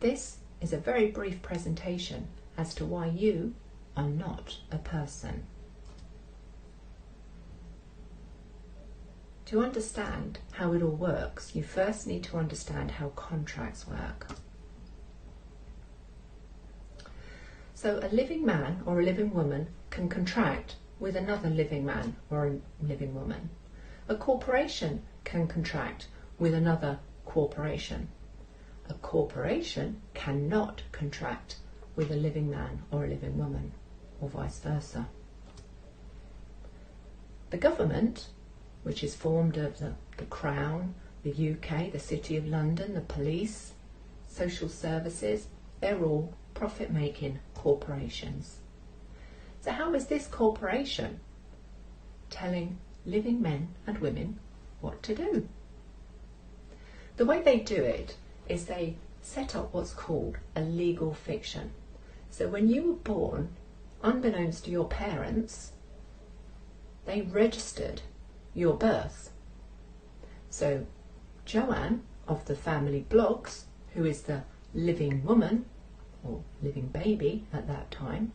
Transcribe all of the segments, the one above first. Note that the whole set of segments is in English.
This is a very brief presentation as to why you are not a person. To understand how it all works, you first need to understand how contracts work. So a living man or a living woman can contract with another living man or a living woman. A corporation can contract with another corporation. A corporation cannot contract with a living man or a living woman, or vice versa. The government, which is formed of the Crown, the UK, the City of London, the police, social services, they're all profit-making corporations. So how is this corporation telling living men and women what to do? The way they do it is they set up what's called a legal fiction. So when you were born, unbeknownst to your parents, they registered your birth. So Joanne of the family Bloggs, who is the living woman or living baby at that time,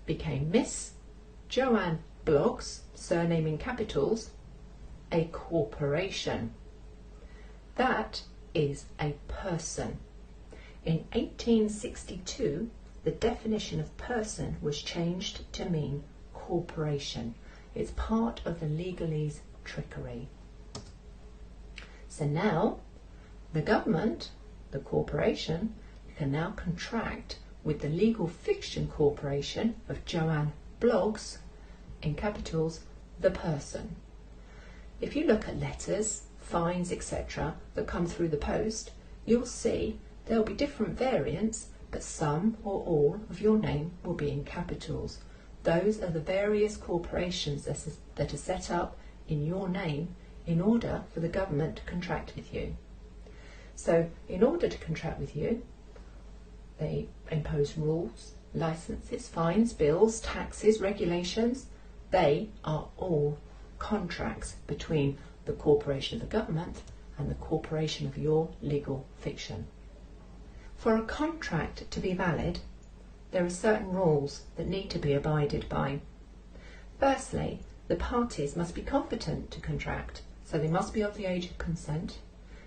became Miss Joanne Bloggs, surname in capitals, a corporation. That is a person. In 1862, the definition of person was changed to mean corporation. It's part of the legalese trickery. So now, the government, the corporation, can now contract with the legal fiction corporation of Joanne Bloggs, in capitals, the person. If you look at letters, fines, etc. that come through the post, you'll see there'll be different variants, but some or all of your name will be in capitals. Those are the various corporations that are set up in your name in order for the government to contract with you. So in order to contract with you, they impose rules, licenses, fines, bills, taxes, regulations. They are all contracts between the corporation of the government and the corporation of your legal fiction. For a contract to be valid, there are certain rules that need to be abided by. Firstly, the parties must be competent to contract, so they must be of the age of consent,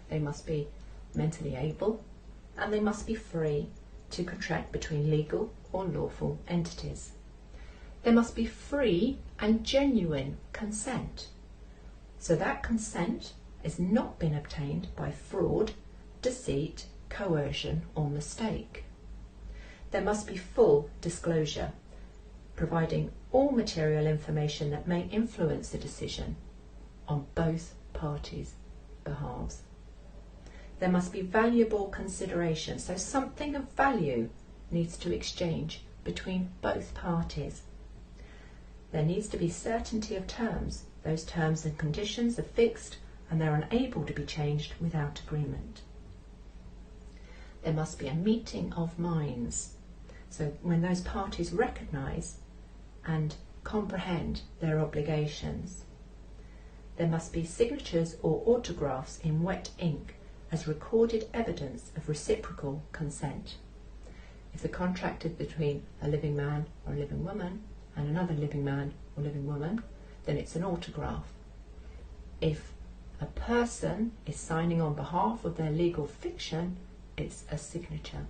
they must be mentally able, and they must be free to contract between legal or lawful entities. There must be free and genuine consent. So that consent has not been obtained by fraud, deceit, coercion or mistake. There must be full disclosure, providing all material information that may influence the decision on both parties' behalves. There must be valuable consideration, so something of value needs to exchange between both parties. There needs to be certainty of terms. Those terms and conditions are fixed and they're unable to be changed without agreement. There must be a meeting of minds. So when those parties recognise and comprehend their obligations. There must be signatures or autographs in wet ink as recorded evidence of reciprocal consent. If the contract is between a living man or a living woman and another living man or living woman, then it's an autograph. If a person is signing on behalf of their legal fiction, it's a signature.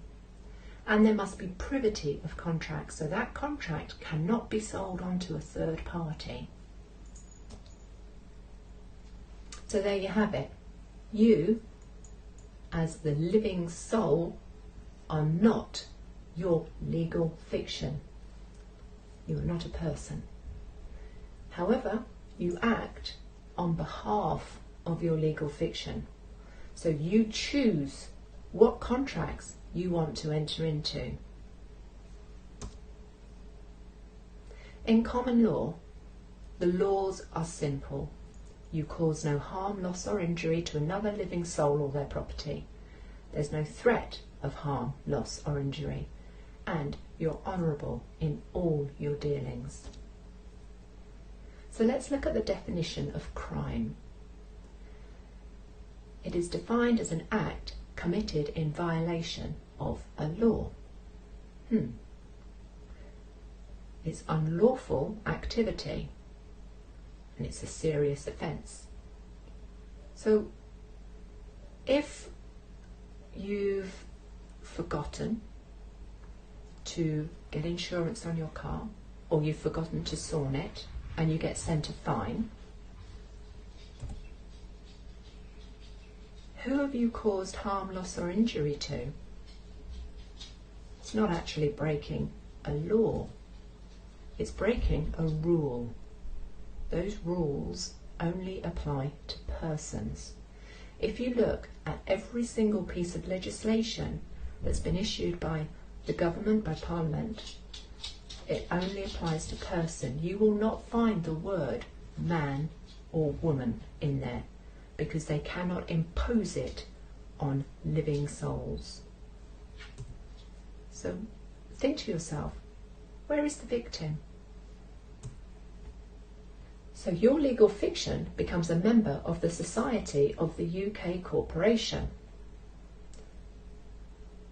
And there must be privity of contract, so that contract cannot be sold on to a third party. So there you have it. You, as the living soul, are not your legal fiction. You are not a person. However, you act on behalf of your legal fiction. So you choose what contracts you want to enter into. In common law, the laws are simple. You cause no harm, loss or injury to another living soul or their property. There's no threat of harm, loss or injury, and you're honourable in all your dealings. So let's look at the definition of crime. It is defined as an act committed in violation of a law. It's unlawful activity, and it's a serious offence. So if you've forgotten to get insurance on your car, or you've forgotten to sawn it and you get sent a fine, who have you caused harm, loss or injury to? It's not actually breaking a law, it's breaking a rule. Those rules only apply to persons. If you look at every single piece of legislation that's been issued by the government, by Parliament, it only applies to person. You will not find the word man or woman in there, because they cannot impose it on living souls. So think to yourself, where is the victim? So your legal fiction becomes a member of the Society of the UK Corporation.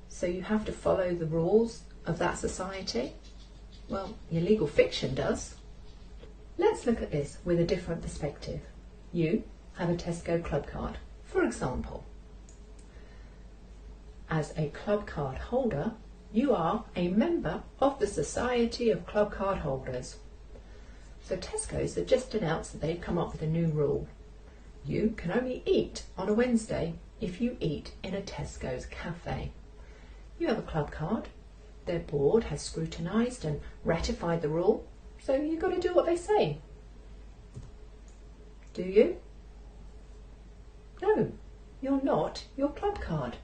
So you have to follow the rules of that society? Well, your legal fiction does. Let's look at this with a different perspective. You have a Tesco club card, for example. As a club card holder, you are a member of the Society of Club Card Holders. So Tesco's have just announced that they've come up with a new rule. You can only eat on a Wednesday if you eat in a Tesco's cafe. You have a club card, their board has scrutinised and ratified the rule, so you've got to do what they say. Do you? No, you're not your club card.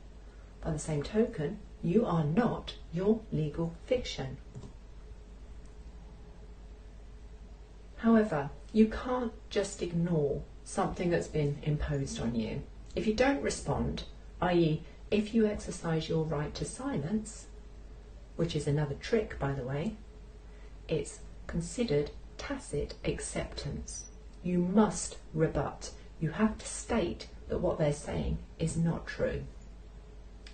By the same token, you are not your legal fiction. However, you can't just ignore something that's been imposed on you. If you don't respond, i.e. if you exercise your right to silence, which is another trick by the way, it's considered tacit acceptance. You must rebut. You have to state that what they're saying is not true.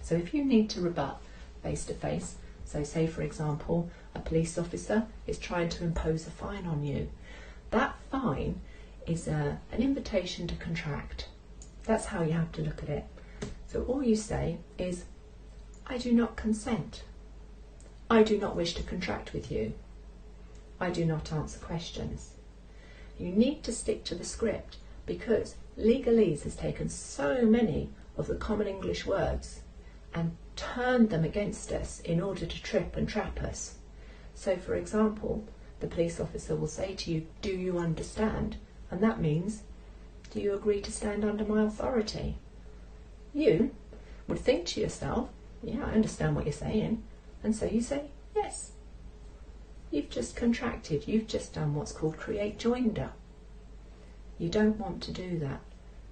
So if you need to rebut face to face, so say for example a police officer is trying to impose a fine on you, that fine is an invitation to contract. That's how you have to look at it. So all you say is, I do not consent. I do not wish to contract with you. I do not answer questions. You need to stick to the script, because legalese has taken so many of the common English words and turned them against us in order to trip and trap us. So for example, the police officer will say to you, do you understand? And that means, do you agree to stand under my authority? You would think to yourself, yeah, I understand what you're saying. And so you say, yes. You've just contracted, you've just done what's called create joinder. You don't want to do that.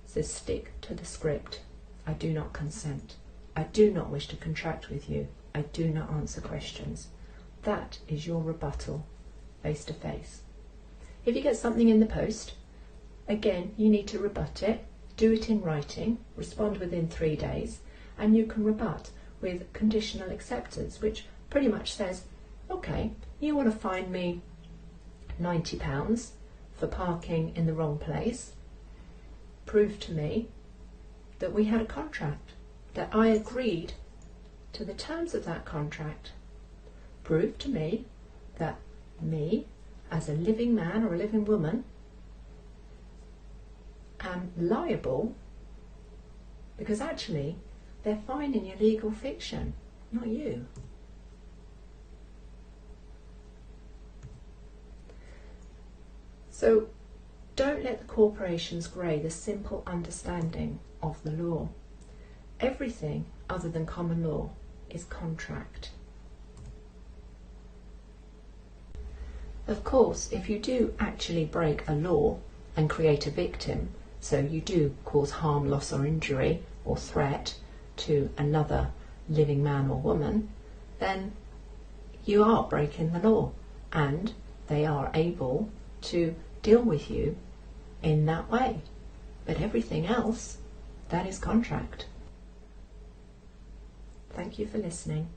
So stick to the script. I do not consent. I do not wish to contract with you. I do not answer questions. That is your rebuttal, face to face. If you get something in the post, again, you need to rebut it, do it in writing, respond within 3 days, and you can rebut with conditional acceptance, which pretty much says, okay, you want to fine me £90 for parking in the wrong place. Prove to me that we had a contract, that I agreed to the terms of that contract. Prove to me that me, as a living man or a living woman, am liable, because actually they're fining your legal fiction, not you. So don't let the corporations grey the simple understanding of the law. Everything other than common law is contract. Of course, if you do actually break a law and create a victim, so you do cause harm, loss or injury or threat to another living man or woman, then you are breaking the law and they are able to deal with you in that way. But everything else, that is contract. Thank you for listening.